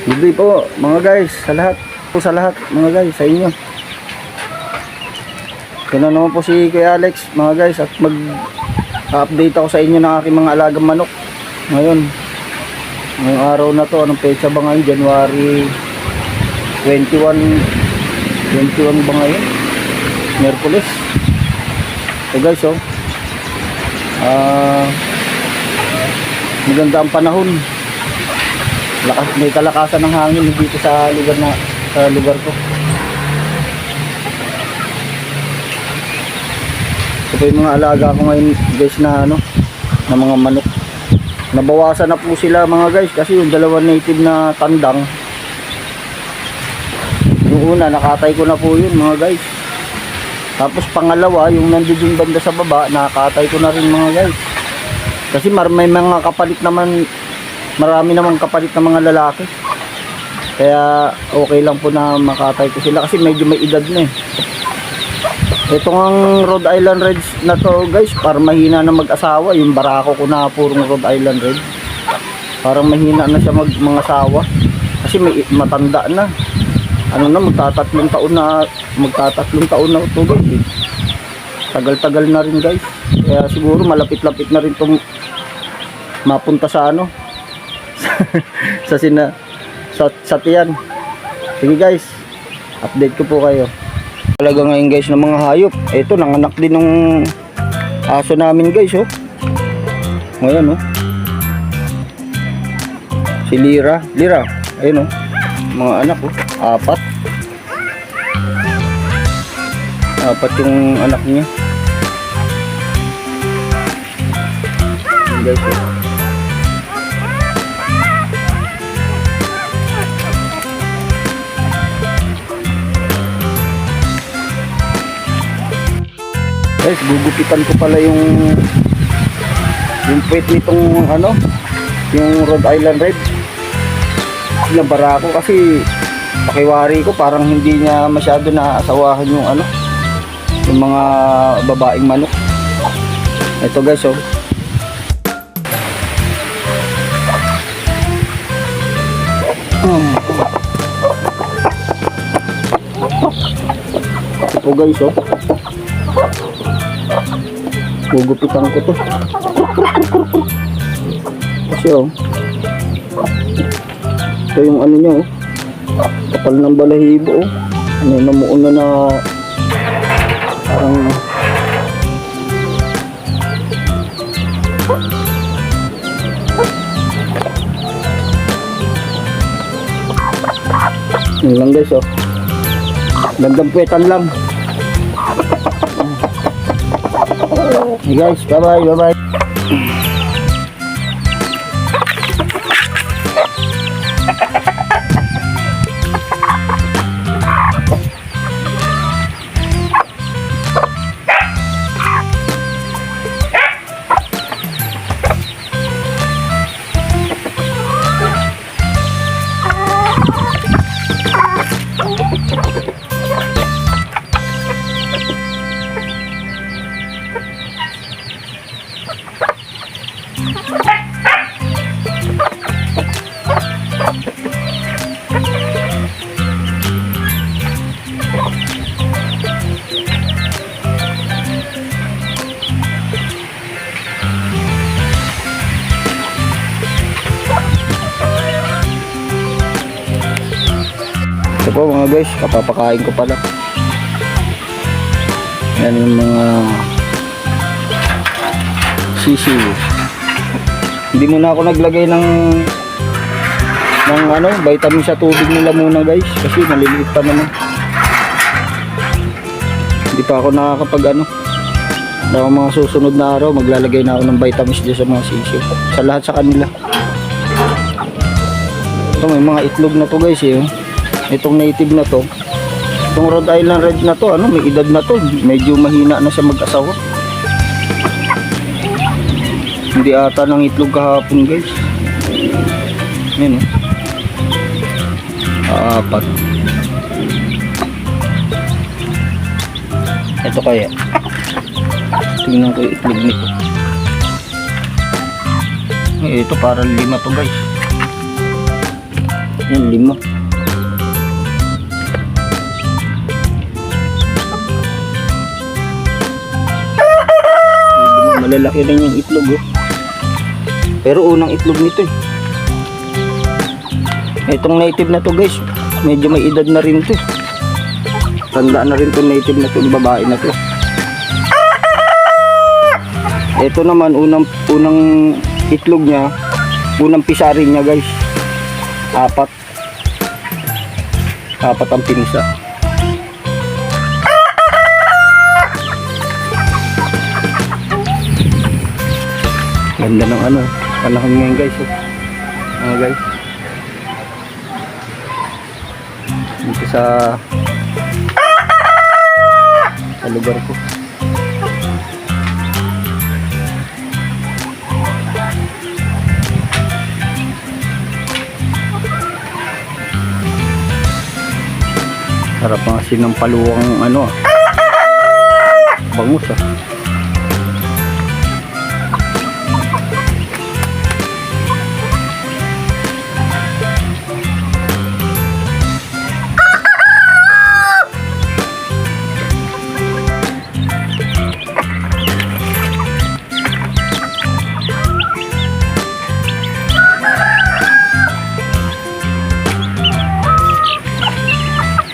Good day po mga guys, sa lahat mga guys, sa inyo. Kaya naman po si Kuya Alex mga guys, at mag-update ako sa inyo ng aking mga alagang manok. Ngayong araw na to, anong petsa ba ngayon? January 21 ba ngayon? Miyerkules. So guys, maganda ang panahon. May kalakasan ng hangin dito sa lugar ko. Ito po yung mga alaga ko ngayon guys na mga manok. Nabawasan na po sila mga guys kasi yung dalawang native na tandang, yung una nakatay ko na po yun mga guys. Tapos pangalawa yung nandun banda sa baba, nakatay ko na rin mga guys. Kasi may mga kapalit naman, marami namang kapalit na mga lalaki. Kaya okay lang po na makatay ko sila kasi medyo may edad na eh. Itong Rhode Island Reds na to guys, parang mahina na mag-asawa. Yung barako ko na purong Rhode Island Red, parang mahina na siya mga asawa. Kasi matanda na. Magtatatlong taon na ito guys eh. Tagal-tagal na rin guys. Kaya siguro malapit-lapit na rin itong mapunta sa sa tiyan. Sige guys, update ko po kayo. Talaga ngayon guys ng mga hayop. Ito nanganak din ng aso namin guys Ngayon si Lira, ayun mga anak apat yung anak niya guys guys, gugupitan ko pala yung puwet nitong yung Rhode Island Red. Nabara ko kasi pakiwari ko parang hindi niya masyado naasawahan yung mga babaeng manok. Ito guys ito guys gugupitan ko to kasi ito yung niya kapal ng balahibo namuuna na parang yun lang guys gandang puwetan lang. Hey guys, bye-bye. Ito po mga guys, kapapakain ko pala. Yan yung mga sisiw. Hindi muna ako naglagay ng vitamin sa tubig nila muna guys, kasi maliliit pa naman. Hindi pa ako nakakapag na mga susunod na araw maglalagay na ako ng vitamins dyan sa mga sisiw, sa lahat sa kanila. Ito may mga itlog na to guys itong native na to, itong Rhode Island Red na to, may edad na to, medyo mahina na siya mag-asawa. Hindi ata ng itlog kahapon guys. Yan apat. Ito kaya tingnan ko yung itlog nito. Ito parang 5 to guys. Yan, 5. Malalaki rin yung itlog, oh. Pero unang itlog nito, eh. Itong native na to, guys, medyo may edad na rin to. Tanda na rin to, native na to, yung babae na to. Ito naman unang itlog niya, unang pisarin niya, guys. 4 ang pinisa. Ganda ng panahon ngayon, guys, oh. Guys, dito sa lugar ko. Sarap ang asin ng paluwang bangus, ah.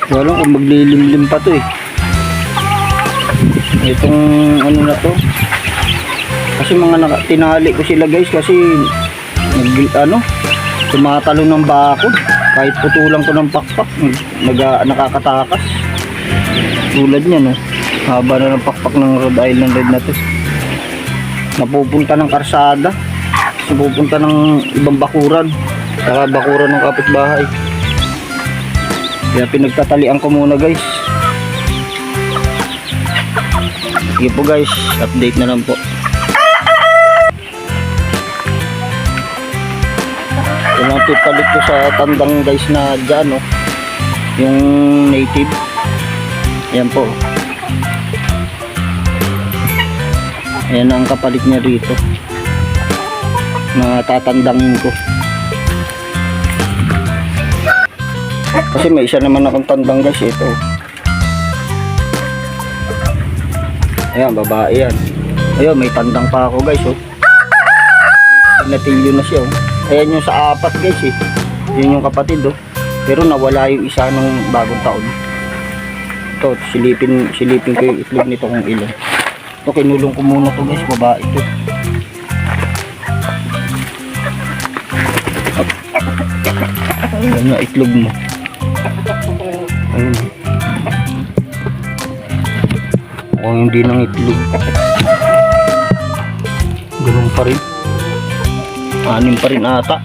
Walang kung maglilimlim pa to, eh. Itong na to. Kasi tinali ko sila, guys, kasi tumatalo ng bakod. Kahit putulang ko ng pakpak, nakakatakas. Tulad niya, no. Haba na ng pakpak ng Rhode Island Red na to. Napupunta ng karsada. Napupunta ng ibang bakuran. Saka bakuran ng kapitbahay. Kaya pinagtatalian ko muna, guys. Sige po, guys, update na lang po. Ito lang palit ko sa tandang, guys, na dyan, oh. Yung native. Ayan po. Ayan ang kapalit niya rito. Natatandangin ko. Kasi may isa naman akong tandang, guys, ito. Ayan, babae yan. Ayun, may tandang pa ako, guys, oh. Natilyo na siya, oh. Ayan yung sa 4, guys, eh. Yun yung kapatid, oh. Pero nawala yung isa nung bagong taon. Ito, silipin ko yung itlog nito kung ilan. Ito, kinulong ko muna to, guys, babae ito. Ayan yung itlog mo. Ayun. Kung hindi nang itlog, ganun pa rin. 6 pa rin ata.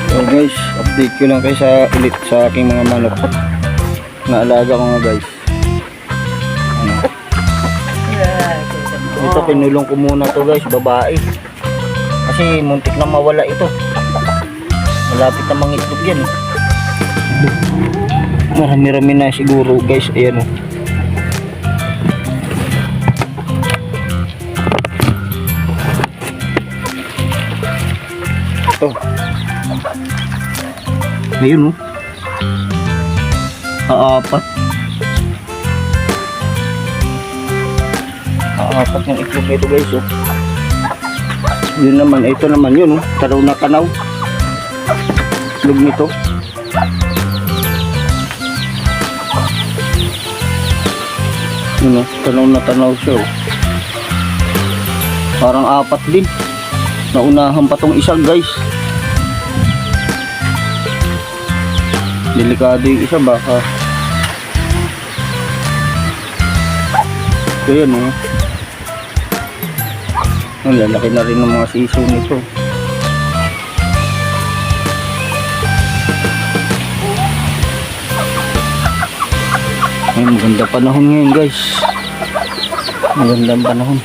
So guys, update ko lang kayo sa aking mga manok na alaga ko nga, guys. Ito, kinulong ko muna to, guys, babae. Kasi muntik na mawala ito. Malapit na mangitlog yan, eh. Marami-rami na siguro, guys. Ayan, oh. Ito. Ayun, oh. 4. 4 yung itlog nito, guys, oh. Yun naman, ito naman yun, oh. Tanaw na tanaw. Itlog nito. Yun, oh. Tanaw na tanaw siya, oh. Parang 4 din. Naunahan pa tong isa, guys. Delikado yung isa, baka. So yun, oh. Ang lalaki na rin ng mga siso nito. Ay, maganda panahon ngayon, guys. Magandang panahon.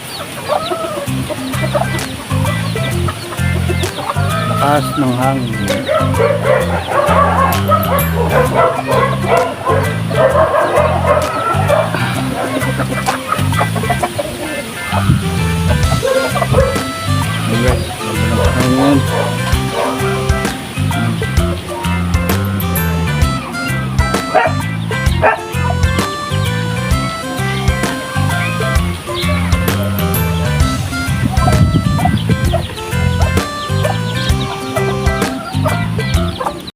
lakas ng hangin. Ayan, hangin.